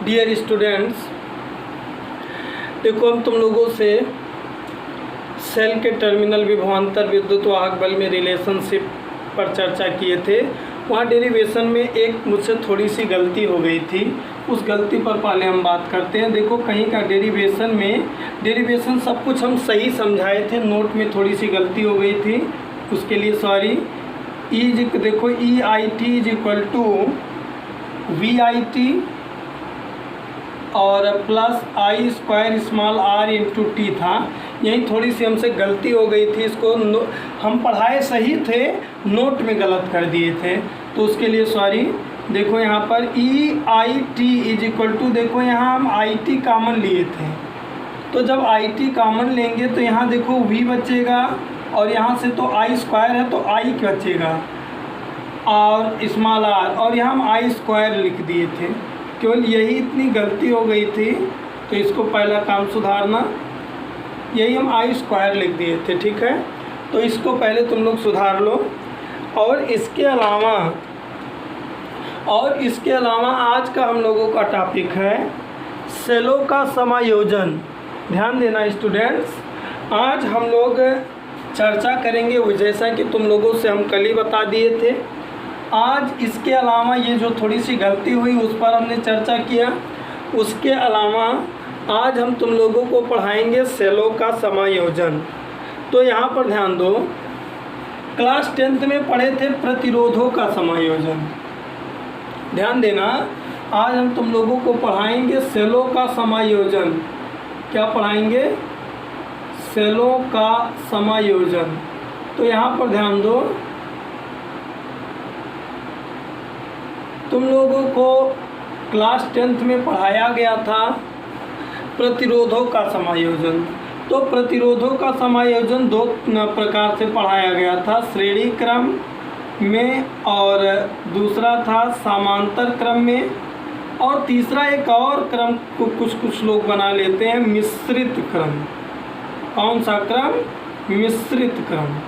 Dear students, देखो हम तुम लोगों से सेल के टर्मिनल विभवांतर विद्युत वाहक बल में रिलेशनशिप पर चर्चा किए थे। वहाँ डेरिवेशन में एक मुझसे थोड़ी सी गलती हो गई थी, उस गलती पर पहले हम बात करते हैं। देखो कहीं का डेरिवेशन सब कुछ हम सही समझाए थे, नोट में थोड़ी सी गलती हो गई थी, उसके लिए सॉरी। देखो e i t is equal to v i t और plus i square small r into t था। यही थोड़ी सी हमसे गलती हो गई थी, इसको हम पढ़ाए सही थे, नोट में गलत कर दिए थे, तो उसके लिए सॉरी। देखो यहाँ पर e i t is equal to, देखो यहाँ हम आई टी कामन लिए थे, तो जब आई टी कामन लेंगे तो यहाँ देखो वी बचेगा और यहाँ से तो आई स्क्वायर है तो आई बचेगा और स्मॉल आर, और यहाँ हम आई स्क्वायर लिख दिए थे। केवल यही इतनी गलती हो गई थी, तो इसको पहला काम सुधारना, यही हम आई स्क्वायर लिख दिए थे, ठीक है। तो इसको पहले तुम लोग सुधार लो। और इसके अलावा आज का हम लोगों का टॉपिक है सेलों का समायोजन। ध्यान देना स्टूडेंट्स, आज हम लोग चर्चा करेंगे वो जैसा कि तुम लोगों से हम कल ही बता दिए थे। आज इसके अलावा ये जो थोड़ी सी गलती हुई उस पर हमने चर्चा किया। उसके अलावा आज हम तुम लोगों को पढ़ाएंगे सेलों का समायोजन। तो यहाँ पर ध्यान दो, क्लास 10th में पढ़े थे प्रतिरोधों का समायोजन। ध्यान देना, आज हम तुम लोगों को पढ़ाएंगे सेलों का समायोजन। क्या पढ़ाएंगे? सेलों का समायोजन। तो यहाँ पर ध्यान दो, तुम लोगों को क्लास 10th में पढ़ाया गया था प्रतिरोधों का समायोजन। तो प्रतिरोधों का समायोजन दो प्रकार से पढ़ाया गया था, श्रेणी क्रम में और दूसरा था समांतर क्रम में, और तीसरा एक और क्रम को कुछ लोग बना लेते हैं, मिश्रित क्रम। कौन सा क्रम? मिश्रित क्रम,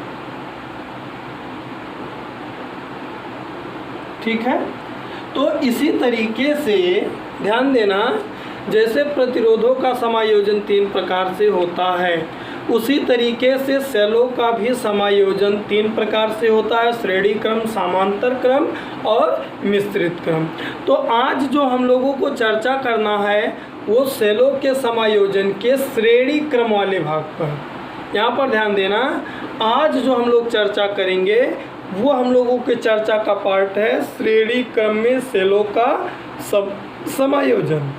ठीक है। तो इसी तरीके से ध्यान देना, जैसे प्रतिरोधों का समायोजन 3 प्रकार से होता है, उसी तरीके से सेलों का भी समायोजन 3 प्रकार से होता है, श्रेणी क्रम, समांतर क्रम और मिश्रित क्रम। तो आज जो हम लोगों को चर्चा करना है वो सेलों के समायोजन के श्रेणी क्रम वाले भाग पर। यहाँ पर ध्यान देना, आज जो हम लोग चर्चा करेंगे वो हम लोगों के चर्चा का पार्ट है श्रेणी क्रम में सेलों का समायोजन।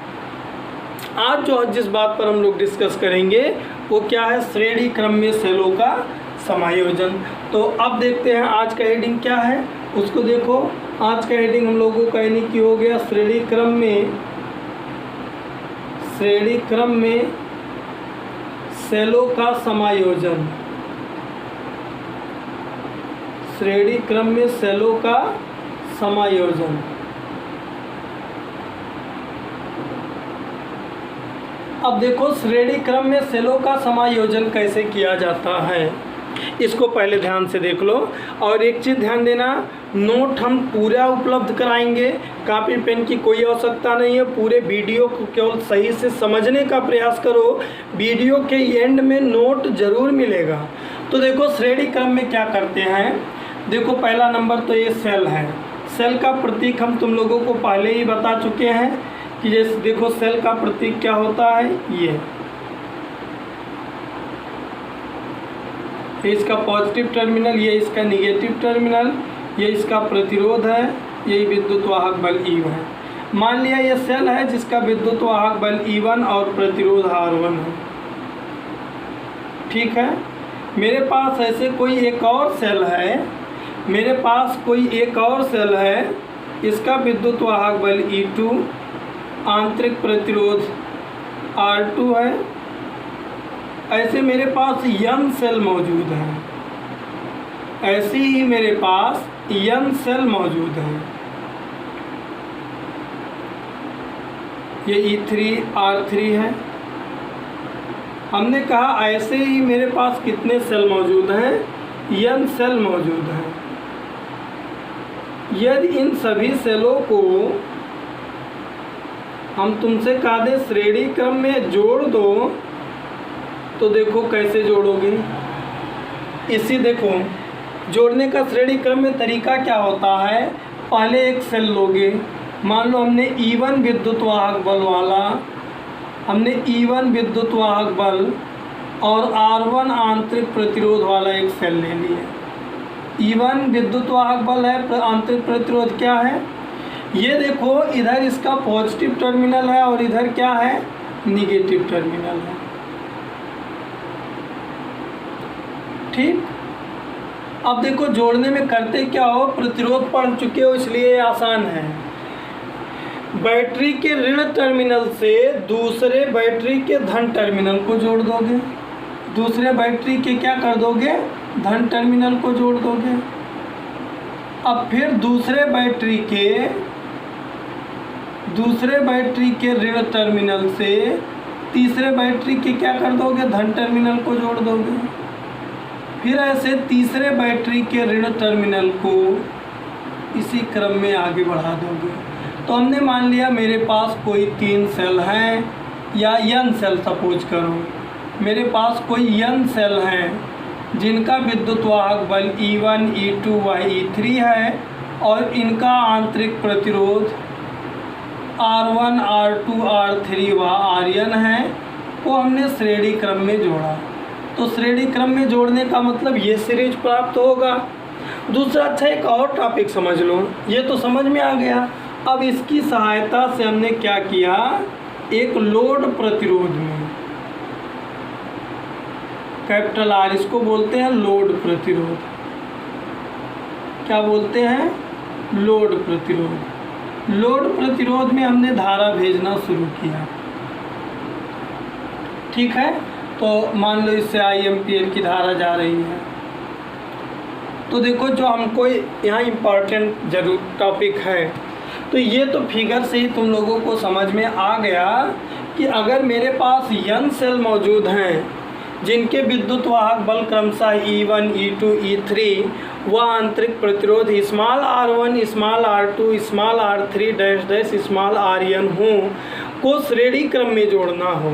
आज जो जिस बात पर हम लोग डिस्कस करेंगे वो क्या है? श्रेणी क्रम में सेलों का समायोजन। तो अब देखते हैं आज का हेडिंग क्या है, उसको देखो। आज का हेडिंग हम लोगों का यानी कि हो गया श्रेणी क्रम में सेलों का समायोजन। श्रेणी क्रम में सेलों का समायोजन। अब देखो श्रेणी क्रम में सेलों का समायोजन कैसे किया जाता है, इसको पहले ध्यान से देख लो। और एक चीज़ ध्यान देना, नोट हम पूरा उपलब्ध कराएंगे, कॉपी पेन की कोई आवश्यकता नहीं है। पूरे वीडियो को केवल सही से समझने का प्रयास करो, वीडियो के एंड में नोट जरूर मिलेगा। तो देखो श्रेणी क्रम में क्या करते हैं, देखो पहला नंबर तो ये सेल है। सेल का प्रतीक हम तुम लोगों को पहले ही बता चुके हैं कि जैसे देखो सेल का प्रतीक क्या होता है, ये इसका पॉजिटिव टर्मिनल, ये इसका निगेटिव टर्मिनल, ये इसका प्रतिरोध है, यही विद्युत वाहक बल E है। मान लिया ये सेल है जिसका विद्युत वाहक बल E1 और प्रतिरोध R1 है, ठीक है। मेरे पास ऐसे कोई एक और सेल है, इसका विद्युत वाहक बल E2, आंतरिक प्रतिरोध R2 है। ऐसे मेरे पास N सेल मौजूद है, ऐसे ही मेरे पास N सेल मौजूद है। ये E3 R3 है। हमने कहा ऐसे ही मेरे पास कितने सेल मौजूद हैं? N सेल मौजूद हैं। यदि इन सभी सेलों को हम तुमसे कहा दे श्रेणी क्रम में जोड़ दो, तो देखो कैसे जोड़ोगे। इसी देखो जोड़ने का श्रेणी क्रम में तरीका क्या होता है। पहले एक सेल लोगे, मान लो हमने E1 विद्युत वाहक बल वाला, हमने E1 विद्युत वाहक बल और R1 आंतरिक प्रतिरोध वाला एक सेल ले लिया। E1 विद्युत वाहक बल है, आंतरिक प्रतिरोध क्या है, ये देखो इधर इसका पॉजिटिव टर्मिनल है और इधर क्या है, निगेटिव टर्मिनल है। ठीक, अब देखो जोड़ने में करते क्या हो, प्रतिरोध पढ़ चुके हो इसलिए आसान है। बैटरी के ऋण टर्मिनल से दूसरे बैटरी के धन टर्मिनल को जोड़ दोगे, दूसरे बैटरी के क्या कर दोगे, धन टर्मिनल को जोड़ दोगे। अब फिर दूसरे बैटरी के ऋण टर्मिनल से तीसरे बैटरी के क्या कर दोगे, धन टर्मिनल को जोड़ दोगे। फिर ऐसे तीसरे बैटरी के ऋण टर्मिनल को इसी क्रम में आगे बढ़ा दोगे। तो हमने मान लिया मेरे पास कोई 3 सेल हैं या n सेल सपोज करो, मेरे पास कोई n सेल हैं जिनका विद्युत वाहक बल E1, E2 व E3 है और इनका आंतरिक प्रतिरोध R1, R2, R3 व Rn है, को हमने श्रेणी क्रम में जोड़ा। तो श्रेणी क्रम में जोड़ने का मतलब ये सीरीज प्राप्त होगा। दूसरा, अच्छा एक और टॉपिक समझ लो, ये तो समझ में आ गया। अब इसकी सहायता से हमने क्या किया, एक लोड प्रतिरोध में, कैपिटल R इसको बोलते हैं लोड प्रतिरोध। क्या बोलते हैं, लोड प्रतिरोध। लोड प्रतिरोध में हमने धारा भेजना शुरू किया। ठीक है, तो मान लो इससे I एम्पियर की धारा जा रही है। तो देखो जो हमको यहाँ इम्पॉर्टेंट जरूर टॉपिक है, तो ये तो फिगर से ही तुम लोगों को समझ में आ गया कि अगर मेरे पास n सेल मौजूद हैं जिनके विद्युत वाहक बल क्रमशः E1, E2, E3 व आंतरिक प्रतिरोध small r1, small r2, small r3 dash dash small rn हो, को श्रेणी क्रम में जोड़ना हो,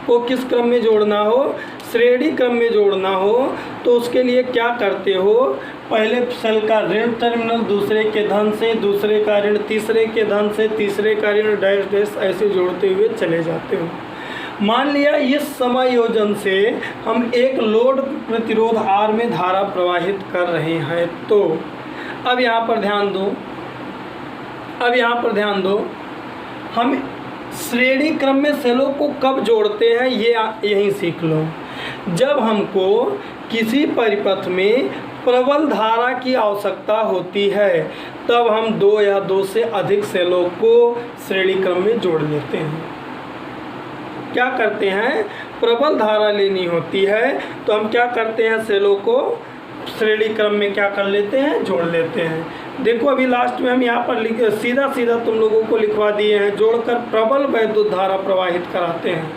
को किस क्रम में जोड़ना हो, श्रेणी क्रम में जोड़ना हो, तो उसके लिए क्या करते हो, पहले सेल का ऋण टर्मिनल दूसरे के धन से, दूसरे का ऋण तीसरे के धन से, तीसरे का ऋण डैश डैश ऐसे जोड़ते हुए चले जाते हो। मान लिया इस समायोजन से हम एक लोड प्रतिरोध R में धारा प्रवाहित कर रहे हैं। तो अब यहाँ पर ध्यान दो, हम श्रेणी क्रम में सेलों को कब जोड़ते हैं, ये यहीं सीख लो। जब हमको किसी परिपथ में प्रबल धारा की आवश्यकता होती है, तब हम 2 या 2 से अधिक सेलों को श्रेणी क्रम में जोड़ लेते हैं। क्या करते हैं, प्रबल धारा लेनी होती है तो हम क्या करते हैं, सेलों को श्रेणी क्रम में क्या कर लेते हैं, जोड़ लेते हैं। देखो अभी लास्ट में हम यहाँ पर सीधा तुम लोगों को लिखवा दिए हैं, जोड़कर प्रबल वैद्युत धारा प्रवाहित कराते हैं।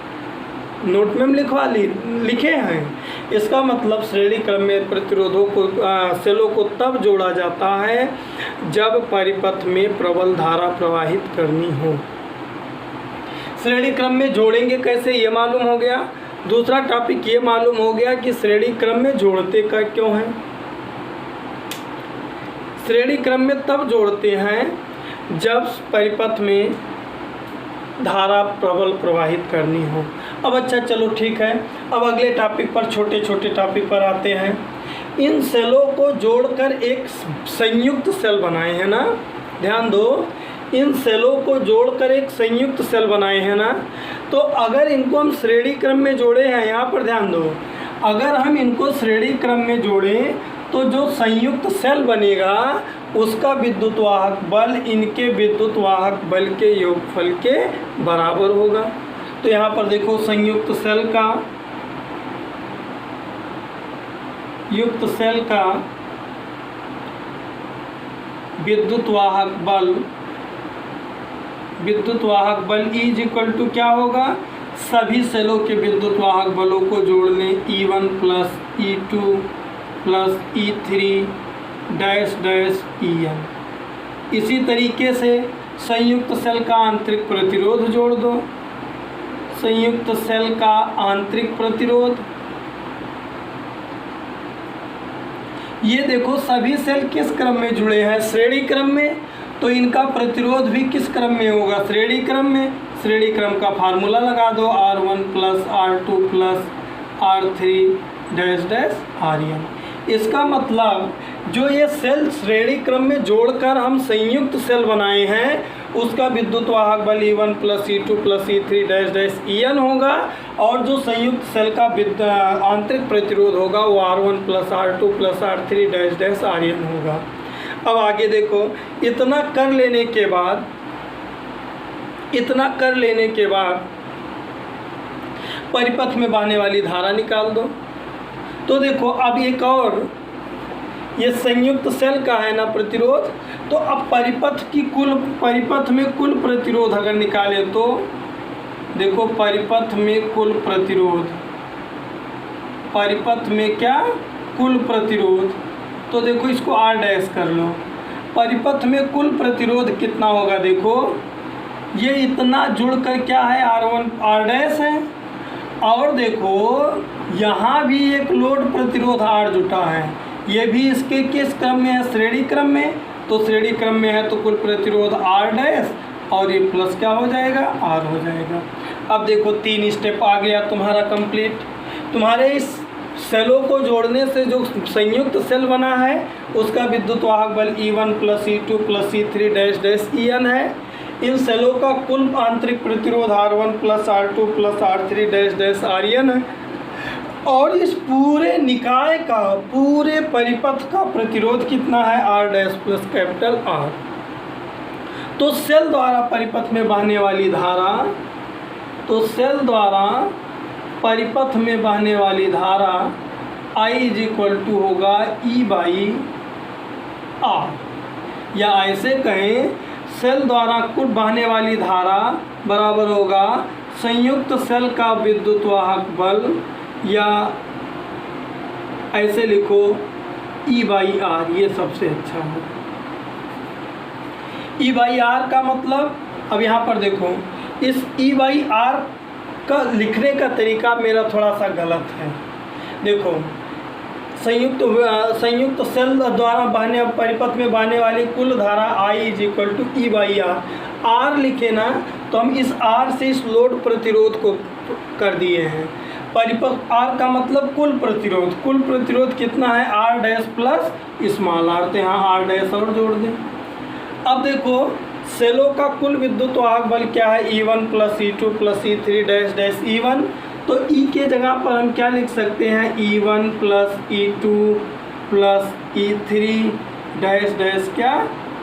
नोट में हम लिखे हैं। इसका मतलब श्रेणी क्रम में प्रतिरोधों को सेलों को तब जोड़ा जाता है जब परिपथ में प्रबल धारा प्रवाहित करनी हो। श्रेणी क्रम में जोड़ेंगे कैसे, ये मालूम हो गया। दूसरा टॉपिक ये मालूम हो गया कि श्रेणी क्रम में जोड़ते का क्यों है। श्रेणी क्रम में तब जोड़ते हैं जब परिपथ में धारा प्रबल प्रवाहित करनी हो। अब अच्छा चलो ठीक है, अब अगले टॉपिक पर, छोटे छोटे टॉपिक पर आते हैं। इन सेलों को जोड़कर एक संयुक्त सेल बनाए हैं ना, ध्यान दो, इन सेलों को जोड़कर एक संयुक्त सेल बनाए हैं ना। तो अगर इनको हम श्रेणी क्रम में जोड़े हैं, यहाँ पर ध्यान दो, अगर हम इनको श्रेणी क्रम में जोड़ें तो जो संयुक्त सेल बनेगा उसका विद्युत वाहक बल इनके विद्युत वाहक बल के योगफल के बराबर होगा। तो यहाँ पर देखो संयुक्त सेल का विद्युत वाहक बल E क्या होगा, सभी सेलों के विद्युत वाहक बलों को जोड़ लें, E1 plus E2 plus E3 dash dash En। इसी तरीके से संयुक्त सेल का आंतरिक प्रतिरोध जोड़ दो, संयुक्त सेल का आंतरिक प्रतिरोध। ये देखो सभी सेल किस क्रम में जुड़े हैं, श्रेणी क्रम में, तो इनका प्रतिरोध भी किस क्रम में होगा, श्रेणी क्रम में। श्रेणी क्रम का फार्मूला लगा दो, R1 plus R2 plus R3 dash dash RN। इसका मतलब जो ये सेल श्रेणी क्रम में जोड़कर हम संयुक्त सेल बनाए हैं उसका विद्युत वाहक बल E1 plus E2 plus E3 dash dash EN होगा, और जो संयुक्त सेल का आंतरिक प्रतिरोध होगा वो R1 plus R2 plus R3 dash dash RN होगा। अब आगे देखो, इतना कर लेने के बाद परिपथ में बहने वाली धारा निकाल दो। तो देखो अब एक और, ये संयुक्त सेल का है ना प्रतिरोध, तो अब परिपथ में कुल प्रतिरोध अगर निकाले तो देखो परिपथ में कुल प्रतिरोध, परिपथ में क्या कुल प्रतिरोध, तो देखो इसको R डैश कर लो। परिपथ में कुल प्रतिरोध कितना होगा, देखो ये इतना जुड़कर क्या है R1 R डैश है, और देखो यहाँ भी एक लोड प्रतिरोध R जुटा है, ये भी इसके किस क्रम में है, श्रेणी क्रम में। तो श्रेणी क्रम में है तो कुल प्रतिरोध R डैश और ये प्लस क्या हो जाएगा, R हो जाएगा। अब देखो 3 स्टेप आ गया तुम्हारा कंप्लीट। तुम्हारे इस सेलों को जोड़ने से जो संयुक्त सेल बना है उसका विद्युत वाहक बल E1 plus E2 plus E3 dash dash EN है। इन सेलों का कुल आंतरिक प्रतिरोध R1 plus R2 plus R3 dash dash RN है, और इस पूरे निकाय का, पूरे परिपथ का प्रतिरोध कितना है, R dash plus capital R। तो सेल द्वारा परिपथ में बहने वाली धारा, तो सेल द्वारा परिपथ में बहने वाली धारा I इज इक्वल टू होगा E बाई R, या ऐसे कहें सेल द्वारा कुल बहने वाली धारा बराबर होगा संयुक्त सेल का विद्युत वाहक बल, या ऐसे लिखो E बाई R, ये सबसे अच्छा है। E बाई R का मतलब, अब यहाँ पर देखो इस E बाई R का लिखने का तरीका मेरा थोड़ा सा गलत है। देखो संयुक्त सेल द्वारा बहने परिपथ में बहने वाली कुल धारा I is equal to E by R। R लिखे ना तो हम इस R से इस लोड प्रतिरोध को कर दिए हैं। परिपथ R का मतलब कुल प्रतिरोध, कुल प्रतिरोध कितना है, R dash plus small r, तो यहाँ R डैश और जोड़ दें। अब देखो सेलों का कुल विद्युत वाहक बल क्या है, E1 plus E2 plus E3 dash dash E1। तो E के जगह पर हम क्या लिख सकते हैं, E1 plus E2 plus E3 dash dash क्या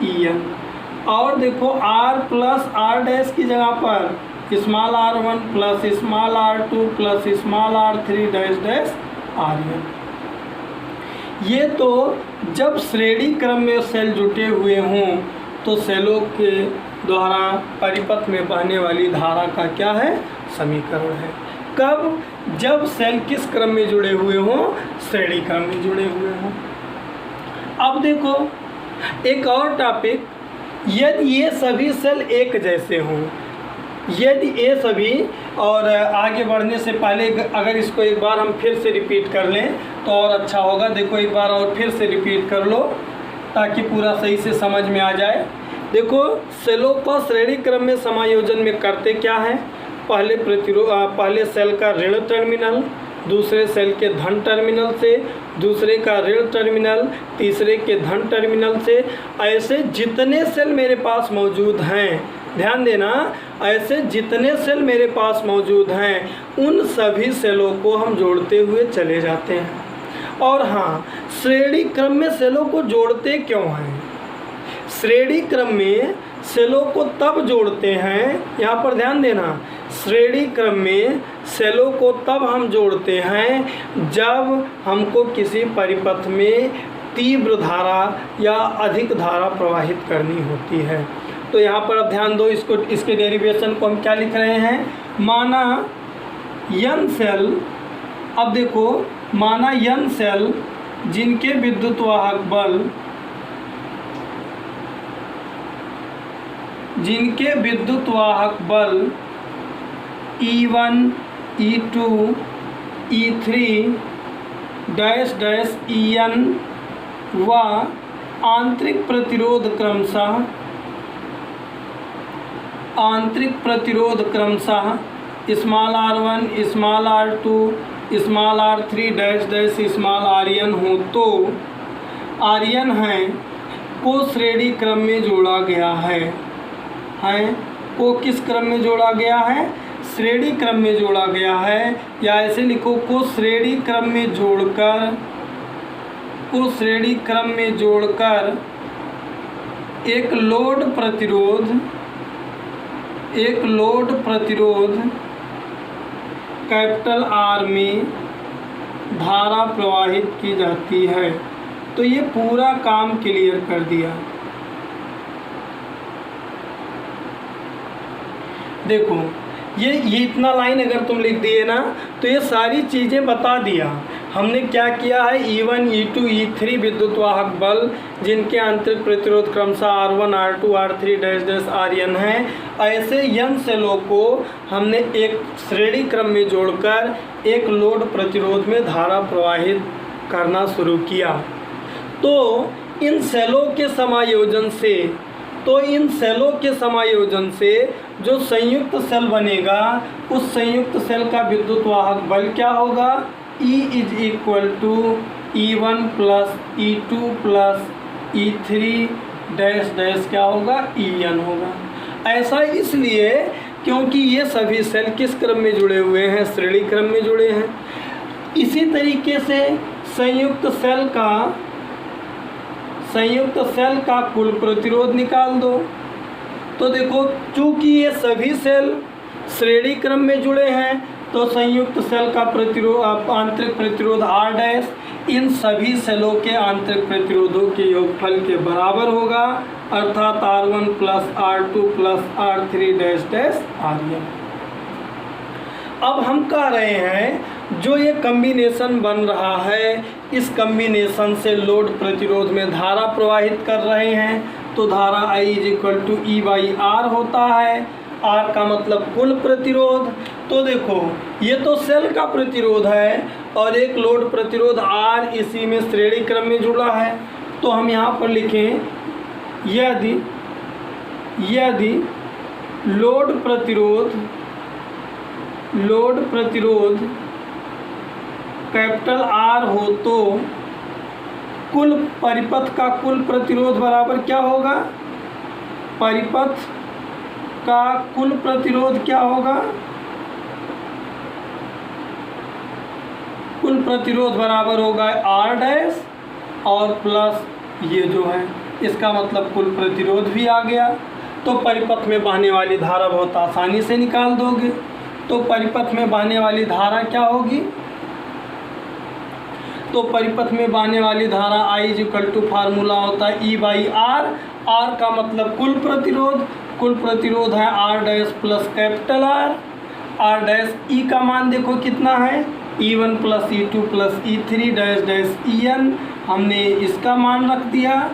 EN। और देखो R प्लस R डैश की जगह पर small r1 plus small r2 plus small r3 dash dash RN। ये तो जब श्रेणी क्रम में सेल जुटे हुए हों तो सेलों के द्वारा परिपथ में बहने वाली धारा का क्या है, समीकरण है। कब, जब सेल किस क्रम में जुड़े हुए हों, श्रेणी क्रम में जुड़े हुए हों। अब देखो एक और टॉपिक, यदि ये सभी सेल एक जैसे हों, यदि ये सभी, और आगे बढ़ने से पहले अगर इसको एक बार हम फिर से रिपीट कर लें तो और अच्छा होगा। देखो एक बार और फिर से रिपीट कर लो ताकि पूरा सही से समझ में आ जाए। देखो सेलों का श्रेणी क्रम में समायोजन में करते क्या है, पहले सेल का ऋण टर्मिनल दूसरे सेल के धन टर्मिनल से, दूसरे का ऋण टर्मिनल तीसरे के धन टर्मिनल से, ऐसे जितने सेल मेरे पास मौजूद हैं, ध्यान देना, ऐसे जितने सेल मेरे पास मौजूद हैं उन सभी सेलों को हम जोड़ते हुए चले जाते हैं। और हाँ, श्रेणी क्रम में सेलों को जोड़ते क्यों हैं, श्रेणी क्रम में सेलों को तब जोड़ते हैं, यहाँ पर ध्यान देना, श्रेणी क्रम में सेलों को तब हम जोड़ते हैं जब हमको किसी परिपथ में तीव्र धारा या अधिक धारा प्रवाहित करनी होती है। तो यहाँ पर अब ध्यान दो, इसके डेरिवेशन को हम क्या लिख रहे हैं, माना n सेल, अब देखो माना n सेल जिनके विद्युत वाहक बल जिनके विद्युत वाहक बल E1, E2, E3 dash dash En व आंतरिक प्रतिरोध क्रमशः small r1, small r2, small r3 dash dash small rn हो, तो rn है को श्रेणी क्रम में जोड़ा गया है को किस क्रम में जोड़ा गया है? श्रेणी क्रम में जोड़ा गया है, या ऐसे लिखो को श्रेणी क्रम में जोड़कर एक लोड प्रतिरोध कैपिटल R में धारा प्रवाहित की जाती है। तो ये पूरा काम क्लियर कर दिया। देखो ये इतना लाइन अगर तुम लिख दिए ना तो ये सारी चीज़ें बता दिया। हमने क्या किया है, E1, E2, E3 विद्युत वाहक बल जिनके आंतरिक प्रतिरोध क्रमशः R1, R2, R3 dash dash Rn है, ऐसे n सेलों को हमने एक श्रेणी क्रम में जोड़कर एक लोड प्रतिरोध में धारा प्रवाहित करना शुरू किया। तो इन सेलों के समायोजन से जो संयुक्त सेल बनेगा, उस संयुक्त सेल का विद्युत वाहक बल क्या होगा? E is equal to E1 plus E2 plus E3 dash dash क्या होगा? En होगा। ऐसा इसलिए क्योंकि ये सभी सेल किस क्रम में जुड़े हुए हैं? श्रेणी क्रम में जुड़े हैं। इसी तरीके से संयुक्त सेल का कुल प्रतिरोध निकाल दो। तो देखो चूंकि ये सभी सेल श्रेणी क्रम में जुड़े हैं तो संयुक्त सेल का आंतरिक प्रतिरोध R डैश इन सभी सेलों के आंतरिक प्रतिरोधों के योगफल के बराबर होगा, अर्थात R1 plus R2 plus R3 dash dash Rn। अब हम कह रहे हैं जो ये कम्बिनेशन बन रहा है, इस कम्बिनेशन से लोड प्रतिरोध में धारा प्रवाहित कर रहे हैं, तो धारा I is equal to E by R होता है। R का मतलब कुल प्रतिरोध। तो देखो ये तो सेल का प्रतिरोध है और एक लोड प्रतिरोध R इसी में श्रेणी क्रम में जुड़ा है। तो हम यहाँ पर लिखें यदि लोड प्रतिरोध कैपिटल R हो तो कुल परिपथ का कुल प्रतिरोध बराबर क्या होगा? परिपथ का कुल प्रतिरोध क्या होगा? कुल प्रतिरोध बराबर होगा R डैश और प्लस ये जो है, इसका मतलब कुल प्रतिरोध भी आ गया। तो परिपथ में बहने वाली धारा बहुत आसानी से निकाल दोगे। तो परिपथ में बहने वाली धारा क्या होगी? तो परिपथ में बहने वाली धारा I is equal to formula होता है E बाई R। R का मतलब कुल प्रतिरोध है R dash plus capital R dash. E का मान देखो कितना है? E1 plus E2 plus E3 dash dash En, हमने इसका मान रख दिया।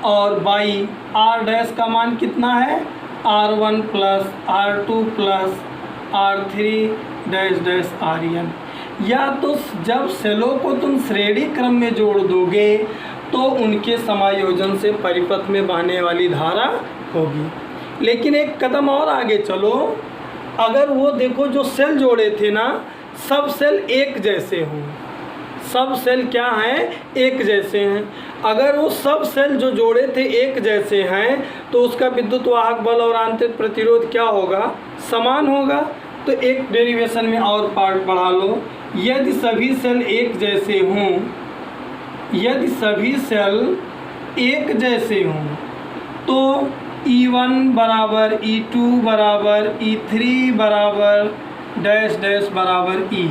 और बाई R डैश का मान कितना है? R1 plus R2 plus R3 dash dash Rn। या तो जब सेलों को तुम श्रेणी क्रम में जोड़ दोगे तो उनके समायोजन से परिपथ में बहने वाली धारा होगी। लेकिन एक कदम और आगे चलो, अगर वो देखो जो सेल जोड़े थे ना, सब सेल एक जैसे हों, सब सेल क्या हैं? एक जैसे हैं। अगर वो सब सेल जो जोड़े थे एक जैसे हैं तो उसका विद्युत वाहक बल और आंतरिक प्रतिरोध क्या होगा? समान होगा। तो एक डेरिवेशन में और पार्ट बढ़ा लो, यदि सभी सेल एक जैसे हों, यदि सभी सेल एक जैसे हों तो E1 बराबर E2 बराबर E3 बराबर डैश डैश बराबर E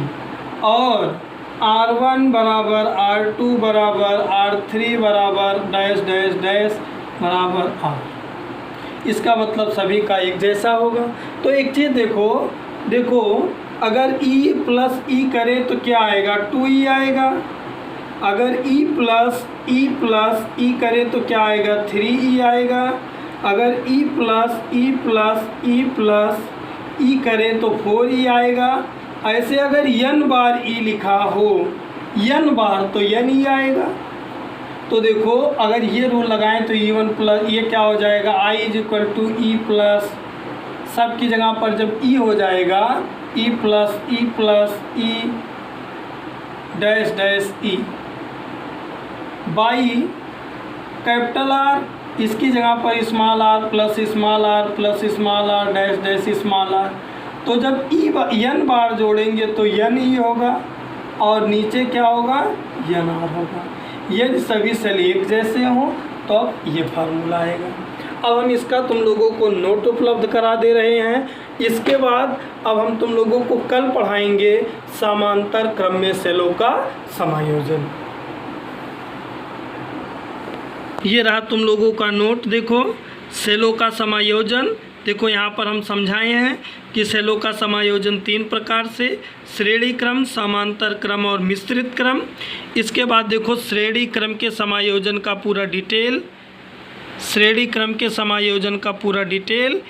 और R1 बराबर R2 बराबर R3 बराबर डैश डैश डैश बराबर R। इसका मतलब सभी का एक जैसा होगा। तो एक चीज़ देखो अगर E प्लस E करें तो क्या आएगा? 2E आएगा। अगर प्लस ई करें तो क्या आएगा, 3e आएगा। अगर प्लस ई करें तो 4e आएगा। ऐसे अगर n बार e लिखा हो, n बार, तो n आएगा। तो देखो अगर ये रूल लगाएं तो E1 प्लस ये क्या हो जाएगा, I = E प्लस, सब की जगह पर जब E हो जाएगा E plus E dash dash E by capital R, इसकी जगह पर small r plus small r dash dash small r। तो जब n बार जोड़ेंगे तो n होगा और नीचे क्या होगा, nr होगा। यदि सभी सेल एक जैसे हों तो अब ये फार्मूला आएगा। अब हम इसका तुम लोगों को नोट उपलब्ध करा दे रहे हैं। इसके बाद अब हम तुम लोगों को कल पढ़ाएंगे समांतर क्रम में सेलों का समायोजन। ये रहा तुम लोगों का नोट। देखो सेलों का समायोजन, देखो यहाँ पर हम समझाए हैं कि सेलों का समायोजन 3 प्रकार से, श्रेणी क्रम, समांतर क्रम और मिश्रित क्रम। इसके बाद देखो श्रेणी क्रम के समायोजन का पूरा डिटेल, श्रेणी क्रम के समायोजन का पूरा डिटेल।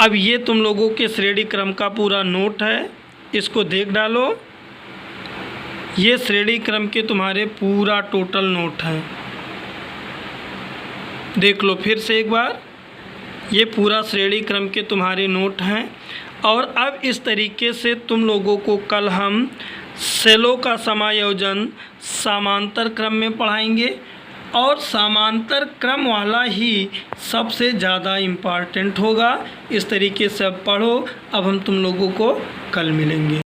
अब ये तुम लोगों के श्रेणी क्रम का पूरा नोट है, इसको देख डालो। ये श्रेणी क्रम के तुम्हारे पूरा टोटल नोट है, देख लो फिर से एक बार। ये पूरा श्रेणी क्रम के तुम्हारे नोट हैं। और अब इस तरीके से तुम लोगों को कल हम सेलों का समायोजन समांतर क्रम में पढ़ाएंगे और समांतर क्रम वाला ही सबसे ज़्यादा इम्पॉर्टेंट होगा। इस तरीके से अब पढ़ो। अब हम तुम लोगों को कल मिलेंगे।